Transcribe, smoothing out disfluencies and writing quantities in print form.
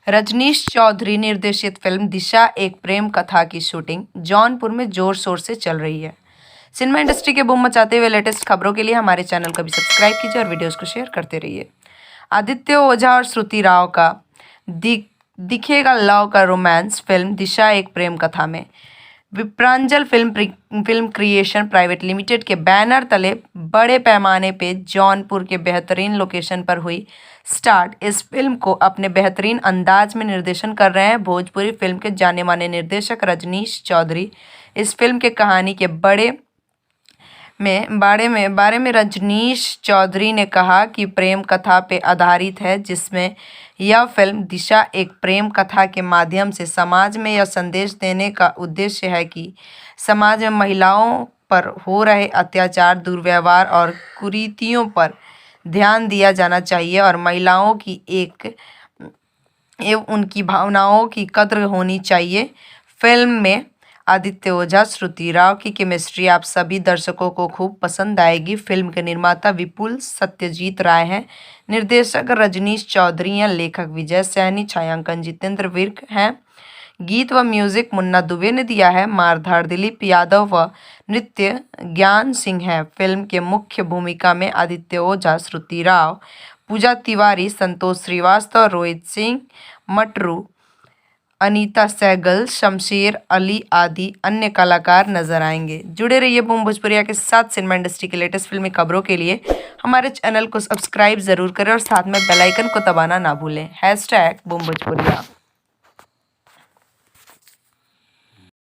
रजनीश चौधरी निर्देशित फिल्म दिशा एक प्रेम कथा की शूटिंग जौनपुर में जोर शोर से चल रही है। सिनेमा इंडस्ट्री के बूम मचाते हुए लेटेस्ट खबरों के लिए हमारे चैनल को भी सब्सक्राइब कीजिए और वीडियोस को शेयर करते रहिए। आदित्य ओझा और श्रुति राव का दिखेगा लव का रोमांस फिल्म दिशा एक प्रेम कथा में विप्रांजल फिल्म क्रिएशन प्राइवेट लिमिटेड के बैनर तले बड़े पैमाने पे जौनपुर के बेहतरीन लोकेशन पर हुई स्टार्ट। इस फिल्म को अपने बेहतरीन अंदाज में निर्देशन कर रहे हैं भोजपुरी फिल्म के जाने माने निर्देशक रजनीश चौधरी। इस फिल्म के कहानी के बारे में रजनीश चौधरी ने कहा कि प्रेम कथा पे आधारित है, जिसमें यह फिल्म दिशा एक प्रेम कथा के माध्यम से समाज में यह संदेश देने का उद्देश्य है कि समाज में महिलाओं पर हो रहे अत्याचार, दुर्व्यवहार और कुरीतियों पर ध्यान दिया जाना चाहिए और महिलाओं की एवं उनकी भावनाओं की कद्र होनी चाहिए। फिल्म में आदित्य ओझा, श्रुति राव की केमिस्ट्री आप सभी दर्शकों को खूब पसंद आएगी। फिल्म के निर्माता विपुल सत्यजीत राय हैं, निर्देशक रजनीश चौधरी हैं, लेखक विजय सैनी, छायांकन जितेंद्र विर्क हैं, गीत व म्यूजिक मुन्ना दुबे ने दिया है, मारधाड़ दिलीप यादव व नृत्य ज्ञान सिंह है। फिल्म के मुख्य भूमिका में आदित्य ओझा, श्रुति राव, पूजा तिवारी, संतोष श्रीवास्तव, रोहित सिंह मटरू, अनीता सहगल, शमशेर अली आदि अन्य कलाकार नजर आएंगे। जुड़े रहिए बूम भोजपुरिया के साथ। सिनेमा इंडस्ट्री की लेटेस्ट फिल्मी खबरों के लिए हमारे चैनल को सब्सक्राइब जरूर करें और साथ में बेल आइकन को दबाना ना भूलें। #बूम भोजपुरिया।